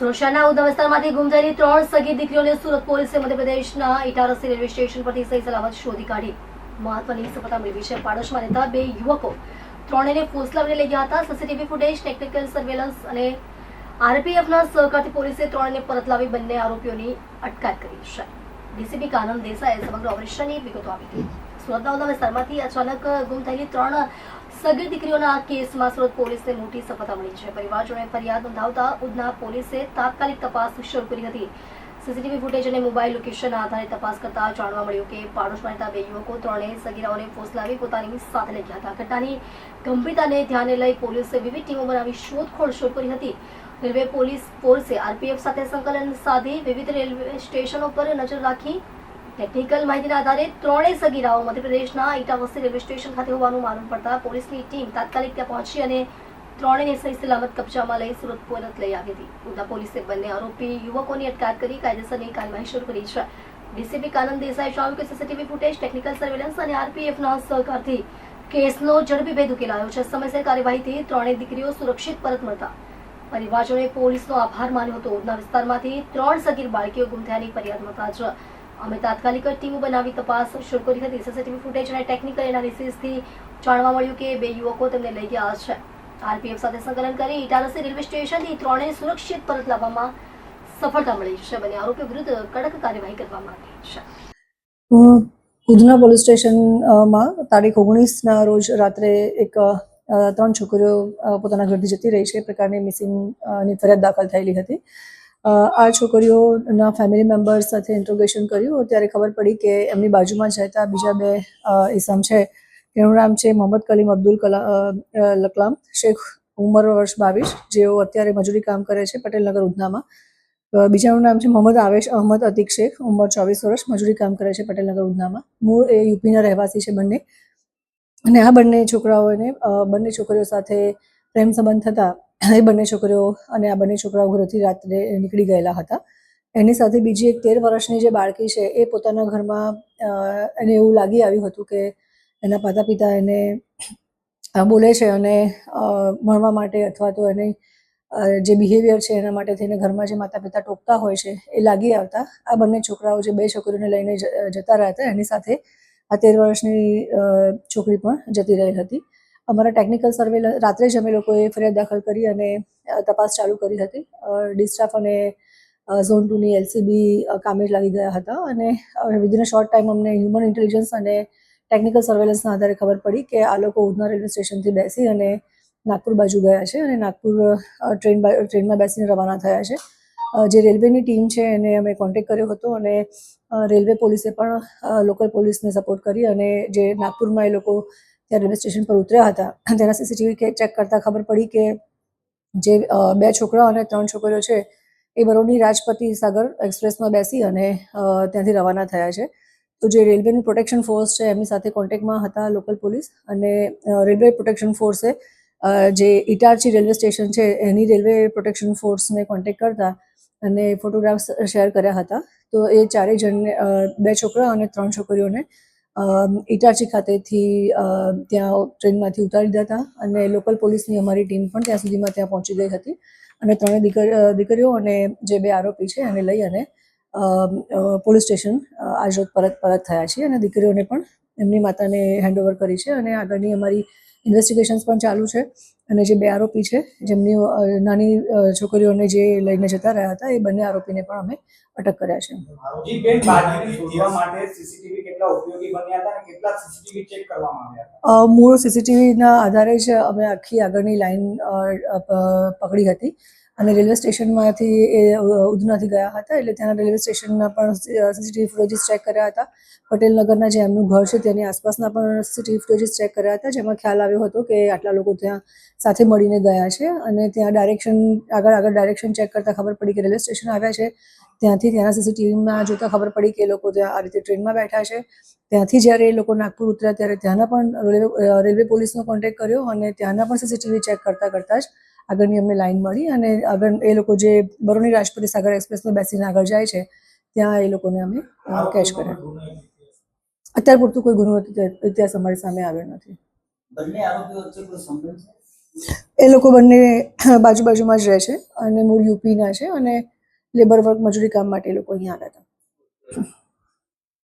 સુરક્ષાના ઉધના વિસ્તારમાંથી ગુમ થયેલી 3 સગીર દીકરીઓને સુરત પોલીસે મધ્યપ્રદેશના ઇટારસી રેલવે સ્ટેશન પરથી સહી સલામત શોધી કાઢી મહત્વની સફળતા મેળવી છે. પાડોશમાં રહેતા 2 યુવકો ત્રણેયને ફોસલાવીને લઈ ગયા હતા. સીસીટીવી ફૂટેજ, ટેકનિકલ સર્વેલન્સ અને આરપીએફના સહકારથી પોલીસે ત્રણેયને પરત લાવી બંને આરોપીઓની અટકાયત કરી છે. ડીસીપી કાનન દેસાઈએ સમગ્ર ઓપરેશનની વિગતો આપી હતી. સુરતના ઉધના વિસ્તારમાંથી અચાનક ગુમ થયેલી 3 સગીર દીકરીઓના કેસમાં સુરત પોલીસને મોટી સફળતા મળી છે. પરિવારજનોએ ફરિયાદ નોંધાવતા ઉધના પોલીસે તાત્કાલિક તપાસ શરૂ કરી હતી. સીસીટીવી ફૂટેજ અને મોબાઈલ લોકેશનના આધારે તપાસ કરતા જાણવા મળ્યું કે પાડોશમાં રહેતા 2 યુવકો ત્રણેય સગીરાઓને ફોસલાવી પોતાની સાથે લઈ ગયા હતા. ઘટનાની ગંભીરતાને ધ્યાને લઈ પોલીસે વિવિધ ટીમો બનાવી શોધખોળ શરૂ કરી હતી. રેલવે પોલીસ ફોર્સે આરપીએફ સાથે સંકલન સાધી વિવિધ રેલવે સ્ટેશનો પર નજર રાખી ટેકનિકલ માહિતીના આધારે ત્રણેય સગીરાઓ મધ્યપ્રદેશના ઇટારસી રેલવે સ્ટેશન ખાતે હોવાનું માલુમ પડતા પોલીસની ટીમ તાત્કાલિક ત્યાં પહોંચી અને ત્રણેયને સહી સલામત કબજામાં લઈ સુરત પરત લઈ આવી હતી. ઉધના પોલીસે બંને આરોપી યુવકોની અટકાયત કરી કાયદેસરની કાર્યવાહી શરૂ કરી છે. ડીસીપી કાનન દેસાઈએ જણાવ્યું કે સીસીટીવી ફૂટેજ, ટેકનિકલ સર્વેલન્સ અને આરપીએફના સહકારથી કેસનો ઝડપી ભેદ ઉકેલાયો છે. સમયસર કાર્યવાહીથી ત્રણેય દીકરીઓ સુરક્ષિત પરત મળતા પરિવારજનોએ પોલીસનો આભાર માન્યો હતો. ઉધના વિસ્તારમાંથી 3 સગીર બાળકીઓ ગુમ થયાની ફરિયાદ મળતા જ અમે તાત્કાલિક ટીમો બનાવી તપાસ શરૂ કરી હતી. સીસીટીવી ફૂટેજ અને ટેકનિકલ એનાલિસિસથી જાણવા મળ્યું કે 2 યુવકો તેમને લઈ ગયા છે. આરપીએફ સાથે સંકલન કરી ઇટારસી રેલવે સ્ટેશનથી ત્રણેય સુરક્ષિત પરત લાવવામાં સફળતા મળી છે. બંને આરોપીઓ વિરુદ્ધ કડક કાર્યવાહી કરવામાં આવી છે. ઉધના પોલીસ સ્ટેશનમાં તારીખ 19ના રોજ રાત્રે એક 3 છોકરીઓ પોતાના ઘરથી જતી રહી છે એ પ્રકારની મિસિંગની ફરિયાદ દાખલ થયેલી હતી. આ છોકરીઓના ફેમિલી મેમ્બર્સ સાથે ઇન્ટ્રોગેશન કર્યું ત્યારે ખબર પડી કે એમની બાજુમાં જ રહેતા બીજા 2 ઇસમ છે. એનું નામ છે મોહમ્મદ કલીમ અબ્દુલ લકલામ શેખ, ઉંમર વર્ષ 22, જેઓ અત્યારે મજૂરી કામ કરે છે પટેલનગર ઉધનામાં. બીજાનું નામ છે મોહમ્મદ આવેશ અહમદ અતિક શેખ, ઉંમર 24 વર્ષ, મજૂરી કામ કરે છે પટેલનગર ઉધનામાં. મૂળ એ યુપીના રહેવાસી છે બંને. અને આ બંને છોકરાઓને બંને છોકરીઓ સાથે પ્રેમ સંબંધ થતા એ બંને છોકરીઓ અને આ બંને છોકરાઓ ઘરેથી રાત્રે નીકળી ગયેલા હતા. એની સાથે બીજી એક 13 વર્ષની જે બાળકી છે એ પોતાના ઘરમાં એને એવું લાગી આવ્યું હતું કે એના માતા પિતા એને બોલે છે અને ભણવા માટે અથવા તો એને જે બિહેવિયર છે એના માટે થઈને ઘરમાં જે માતા પિતા ટોકતા હોય છે એ લાગી આવતા આ બંને છોકરાઓ જે 2 છોકરીઓને લઈને જતા રહ્યા હતા એની સાથે આ 13 વર્ષની છોકરી પણ જતી રહી હતી. અમારા ટેકનિકલ સર્વેલન્સ રાત્રે જ અમે લોકોએ ફરિયાદ દાખલ કરી અને તપાસ ચાલુ કરી હતી. ડી સ્ટાફ અને ઝોન 2ની એલસીબી કામે લાગી ગયા હતા અને વિધિન અ શોર્ટ ટાઈમ અમને હ્યુમન ઇન્ટેલિજન્સ અને ટેકનિકલ સર્વેલન્સના આધારે ખબર પડી કે આ લોકો ઉધના રેલવે સ્ટેશનથી બેસી અને નાગપુર બાજુ ગયા છે અને નાગપુર ટ્રેનમાં બેસીને રવાના થયા છે. જે રેલવેની ટીમ છે એને અમે કોન્ટેક્ટ કર્યો હતો અને રેલવે પોલીસે પણ લોકલ પોલીસને સપોર્ટ કરી અને જે નાગપુરમાં એ લોકો ત્યાં રેલવે સ્ટેશન પર ઉતર્યા હતા તેના સીસીટીવી ચેક કરતાં ખબર પડી કે જે 2 છોકરા અને 3 છોકરીઓ છે એ બરોની રાજપતિ સાગર એક્સપ્રેસમાં બેસી અને ત્યાંથી રવાના થયા છે. તો જે રેલવેનું પ્રોટેક્શન ફોર્સ છે એમની સાથે કોન્ટેક્ટમાં હતા લોકલ પોલીસ અને રેલવે પ્રોટેક્શન ફોર્સે જે ઇટારસી રેલવે સ્ટેશન છે એની રેલવે પ્રોટેક્શન ફોર્સને કોન્ટેક્ટ કરતા અને ફોટોગ્રાફ્સ શેર કર્યા હતા. તો એ 4 જણને 2 છોકરા અને 3 છોકરીઓને ઇટારસી ખાતેથી ત્યાં ટ્રેનમાંથી ઉતારી દીધા હતા અને લોકલ પોલીસની અમારી ટીમ પણ ત્યાં સુધીમાં ત્યાં પહોંચી ગઈ હતી અને 3 દીકરીઓ અને જે 2 આરોપી છે એને લઈ અને પોલીસ સ્ટેશન આજરોજ પરત થયા છે અને દીકરીઓને પણ એમની માતાને હેન્ડઓવર કરી છે અને આગળની અમારી ઇન્વેસ્ટિગેશન્સ પણ ચાલુ છે. અને જે 2 આરોપી છે જેમની નાની છોકરીઓને જે લઈને જતા રહ્યા હતા એ બંને આરોપીને પણ અમે અટક કર્યા છે. મૂળ સીસીટીવીના આધારે જ અમે આખી આગળની લાઈન પકડી હતી અને રેલવે સ્ટેશનમાંથી એ ઉધનાથી ગયા હતા એટલે ત્યાંના રેલવે સ્ટેશનના પણ સીસીટીવી ફૂટેજીસ ચેક કર્યા હતા. પટેલનગરના જે એમનું ઘર છે તેની આસપાસના પણ સીસીટીવી ફૂટેજીસ ચેક કર્યા હતા જેમાં ખ્યાલ આવ્યો હતો કે આટલા લોકો ત્યાં સાથે મળીને ગયા છે અને ત્યાં આગળ ડાયરેક્શન ચેક કરતાં ખબર પડી કે રેલવે સ્ટેશન આવ્યા છે. ત્યાંથી ત્યાંના સીસીટીવીમાં જોતાં ખબર પડી કે એ લોકો ત્યાં આ રીતે ટ્રેનમાં બેઠા છે. ત્યાંથી જ્યારે એ લોકો નાગપુર ઉતર્યા ત્યારે ત્યાંના પણ રેલવે પોલીસનો કોન્ટેક્ટ કર્યો અને ત્યાંના પણ સીસીટીવી ચેક કરતાં જ આગળની અમને લાઈન મળી અને આગળ એ લોકો જે બરોની રાજપતિ સાગર એક્સપ્રેસમાં બેસીને આગળ જાય છે ત્યાં એ લોકોને અમે કેચ કર્યા. અત્યાર પૂરતું કોઈ ગુનો ઇતિહાસ અમારી સામે આવ્યો નથી. બંને આરોપીઓ વચ્ચે કોઈ સંબંધ છે? એ લોકો બંને બાજુ બાજુમાં જ રહે છે અને મૂળ યુપીના છે અને લેબર વર્ક મજૂરી કામ માટે એ લોકો અહીંયા આવ્યા હતા.